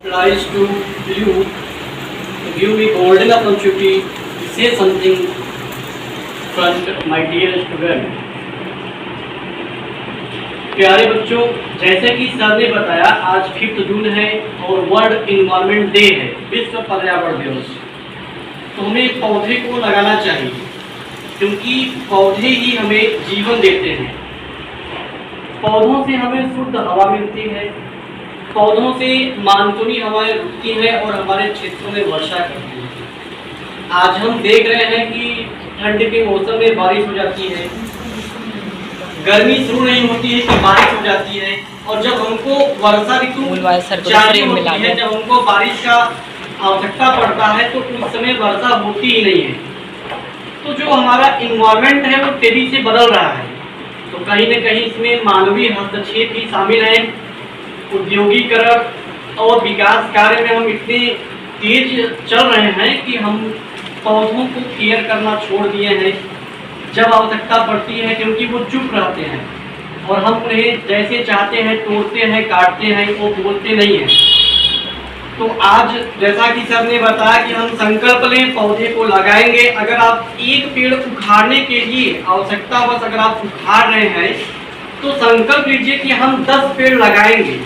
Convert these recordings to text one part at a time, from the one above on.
Applies to you to give me golden opportunity to say something front my dear student. प्यारे बच्चों, जैसे कि sir ने बताया आज 5 जून है और वर्ल्ड इन्वायरमेंट डे है, विश्व पर्यावरण दिवस। तो हमें पौधे को लगाना चाहिए क्योंकि पौधे ही हमें जीवन देते हैं। पौधों से हमें शुद्ध हवा मिलती है, पौधों से मानसूनी हवाएं रुकती हैं और हमारे क्षेत्रों में वर्षा करती है। आज हम देख रहे हैं कि ठंड के मौसम में बारिश हो जाती है, गर्मी शुरू नहीं होती है कि बारिश हो जाती है, और जब हमको वर्षा ऋतु चाहिए होती है, जब हमको बारिश का आवश्यकता पड़ता है तो उस समय वर्षा होती ही नहीं है। तो जो हमारा इन्वायरमेंट है वो तेजी से बदल रहा है। तो कहीं न कहीं इसमें मानवीय हस्तक्षेप भी शामिल है। उद्योगीकरण और विकास कार्य में हम इतने तेज चल रहे हैं कि हम पौधों को केयर करना छोड़ दिए हैं। जब आवश्यकता पड़ती है क्योंकि वो चुप रहते हैं और हम उन्हें जैसे चाहते हैं तोड़ते हैं, काटते हैं, वो बोलते नहीं हैं। तो आज जैसा कि सर ने बताया कि हम संकल्प लें, पौधे को लगाएंगे। अगर आप एक पेड़ उखाड़ने के लिए आवश्यकता बस अगर आप उखाड़ रहे हैं तो संकल्प लीजिए कि हम 10 पेड़ लगाएंगे।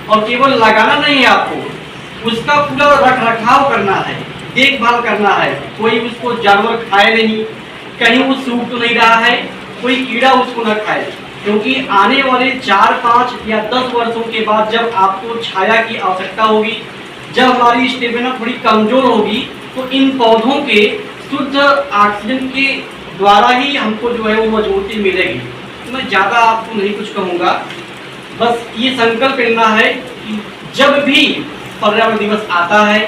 और केवल लगाना नहीं है, आपको उसका पूरा रख रखाव करना है, देखभाल करना है। कोई उसको जानवर खाए नहीं, कहीं वो सूख तो नहीं रहा है, कोई कीड़ा उसको न खाए, क्योंकि आने वाले 4, 5 या 10 वर्षों के बाद जब आपको छाया की आवश्यकता होगी, जब हमारी स्टेमिना थोड़ी कमजोर होगी, तो इन पौधों के शुद्ध ऑक्सीजन के द्वारा ही हमको जो है वो मजबूती मिलेगी। तो मैं ज़्यादा आपको नहीं कुछ कहूँगा, बस ये संकल्प लेना है कि जब भी पर्यावरण दिवस आता है,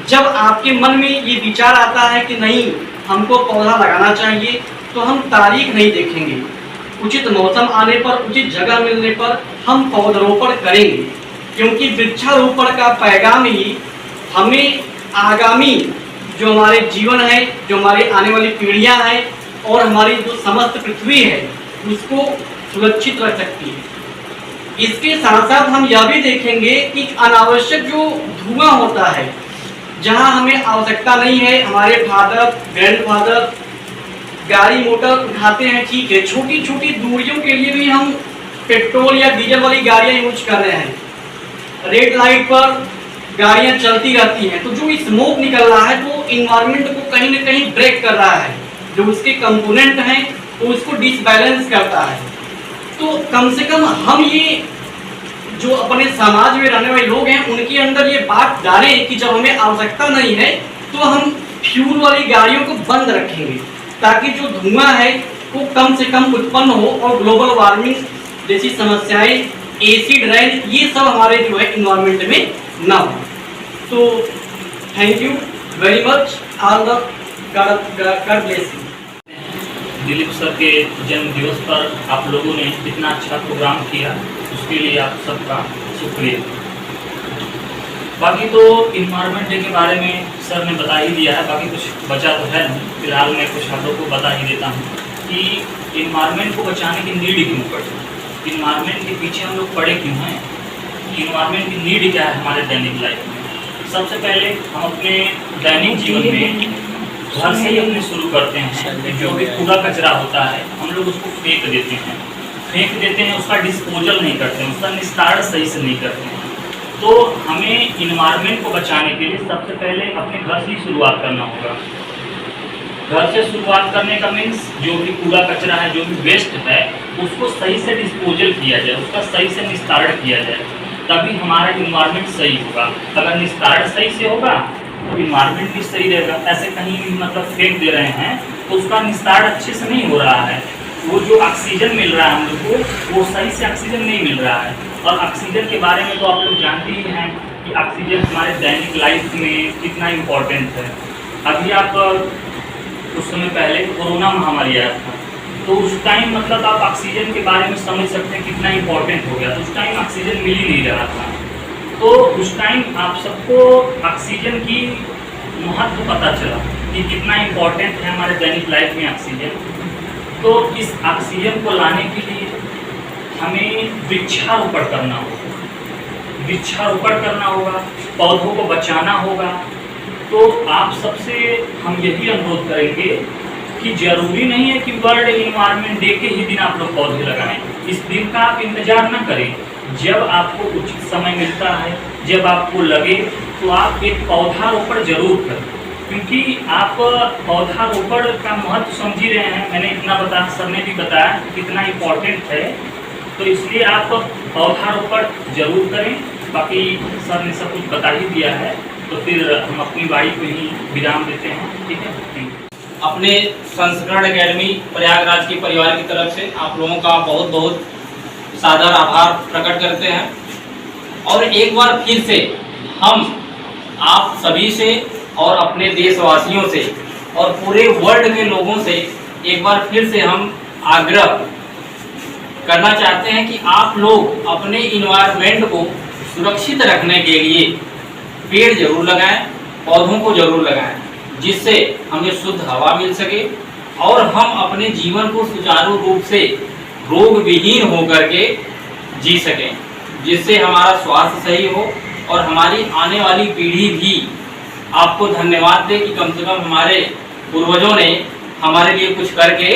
जब आपके मन में ये विचार आता है कि नहीं हमको पौधा लगाना चाहिए, तो हम तारीख नहीं देखेंगे। उचित मौसम आने पर, उचित जगह मिलने पर हम पौधरोपण करेंगे, क्योंकि वृक्षारोपण का पैगाम ही हमें आगामी जो हमारे जीवन है, जो हमारी आने वाली पीढ़ियां हैं और हमारी जो समस्त पृथ्वी है उसको सुरक्षित रख सकती है। इसके साथ साथ हम यह भी देखेंगे कि अनावश्यक जो धुआं होता है, जहां हमें आवश्यकता नहीं है, हमारे फादर ग्रैंडफादर गाड़ी मोटर उठाते हैं, ठीक है, छोटी छोटी दूरियों के लिए भी हम पेट्रोल या डीजल वाली गाड़ियां यूज कर रहे हैं। रेड लाइट पर गाड़ियां चलती रहती हैं, तो जो स्मोक निकल रहा है वो इन्वायरमेंट को कहीं ना कहीं ब्रेक कर रहा है। जो उसके कंपोनेंट हैं वो उसको डिसबैलेंस करता है। तो कम से कम हम ये जो अपने समाज में रहने वाले लोग हैं उनके अंदर ये बात डालें कि जब हमें आवश्यकता नहीं है तो हम फ्यूल वाली गाड़ियों को बंद रखेंगे, ताकि जो धुआं है वो कम से कम उत्पन्न हो और ग्लोबल वार्मिंग जैसी समस्याएं, एसिड रेन, ये सब हमारे जो है इन्वायरमेंट में ना हो। तो thank you very much, all the God bless you. Dilip sir के जन्म दिवस पर आप लोगों ने इतना अच्छा प्रोग्राम किया, उसके लिए आप सबका शुक्रिया। बाकी तो इन्वायरमेंट डे के बारे में सर ने बता ही दिया है, बाकी कुछ बचा तो है नहीं। फिलहाल मैं कुछ आप लोगों को बता ही देता हूँ कि इन्वायरमेंट को बचाने की नीड क्यों पड़ी, इन्वायरमेंट के पीछे हम लोग पड़े क्यों हैं, इन्वायरमेंट की नीड क्या है हमारे दैनिक लाइफ में। सबसे पहले हम अपने दैनिक जीवन में घर से ही अपने शुरू करते हैं। जो भी कूड़ा कचरा होता है हम लोग उसको फेंक देते हैं, उसका डिस्पोजल नहीं करते हैं, उसका निस्तारण सही से नहीं करते हैं। तो हमें इन्वायरमेंट को बचाने के लिए सबसे पहले अपने घर से ही शुरुआत करना होगा। घर से शुरुआत करने का मीन्स जो भी कूड़ा कचरा है, जो भी वेस्ट है, उसको सही से डिस्पोजल किया जाए, उसका सही से निस्तारण किया जाए, तभी हमारा इन्वायरमेंट सही होगा। अगर निस्तारण सही से होगा तो इन्वायरमेंट भी सही रहेगा। ऐसे कहीं भी मतलब फेंक दे रहे हैं तो उसका निस्तारण अच्छे से नहीं हो रहा है। वो जो ऑक्सीजन मिल रहा है हम लोग को, वो सही से ऑक्सीजन नहीं मिल रहा है। और ऑक्सीजन के बारे में तो आप लोग जानते ही हैं कि ऑक्सीजन हमारे दैनिक लाइफ में कितना इम्पोर्टेंट है। अभी आप कुछ समय पहले कोरोना महामारी आया था, तो उस टाइम मतलब आप ऑक्सीजन के बारे में समझ सकते हैं कितना इम्पोर्टेंट हो गया। तो उस टाइम ऑक्सीजन मिल ही नहीं रहा था, तो उस टाइम आप सबको ऑक्सीजन की महत्व पता चला कि कितना इम्पोर्टेंट है हमारे दैनिक लाइफ में ऑक्सीजन। तो इस ऑक्सीजन को लाने के लिए हमें वृक्षारोपण करना होगा। वृक्षारोपण करना होगा, पौधों को बचाना होगा। तो आप सबसे हम यही अनुरोध करेंगे कि जरूरी नहीं है कि वर्ल्ड इन्वायरमेंट डे के ही दिन आप लोग पौधे लगाएं। इस दिन का आप इंतजार न करें, जब आपको उचित समय मिलता है, जब आपको लगे तो आप एक पौधारोपण जरूर करें, क्योंकि आप पौधारोपण का महत्व समझ ही रहे हैं। मैंने इतना बताया, सर ने भी बताया कितना इम्पोर्टेंट है, तो इसलिए आप पौधारोपण जरूर करें। बाकी सर ने सब कुछ बता ही दिया है, तो फिर हम अपनी वाणी को ही विराम देते हैं। ठीक है, अपने संस्करण एकेडमी प्रयागराज के परिवार की तरफ से आप लोगों का बहुत बहुत सादर आभार प्रकट करते हैं। और एक बार फिर से हम आप सभी से और अपने देशवासियों से और पूरे वर्ल्ड के लोगों से एक बार फिर से हम आग्रह करना चाहते हैं कि आप लोग अपने इन्वायरमेंट को सुरक्षित रखने के लिए पेड़ जरूर लगाएं, पौधों को जरूर लगाएं, जिससे हमें शुद्ध हवा मिल सके और हम अपने जीवन को सुचारू रूप से रोग विहीन होकर के जी सकें, जिससे हमारा स्वास्थ्य सही हो और हमारी आने वाली पीढ़ी भी आपको धन्यवाद दे कि कम से कम हमारे पूर्वजों ने हमारे लिए कुछ करके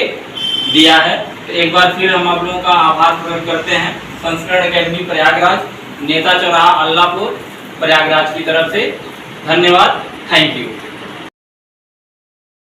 दिया है। तो एक बार फिर हम आप लोगों का आभार प्रकट करते हैं। संस्करण एकेडमी प्रयागराज, नेता चौराहा, अल्लाहपुर, प्रयागराज की तरफ से धन्यवाद। Thank you.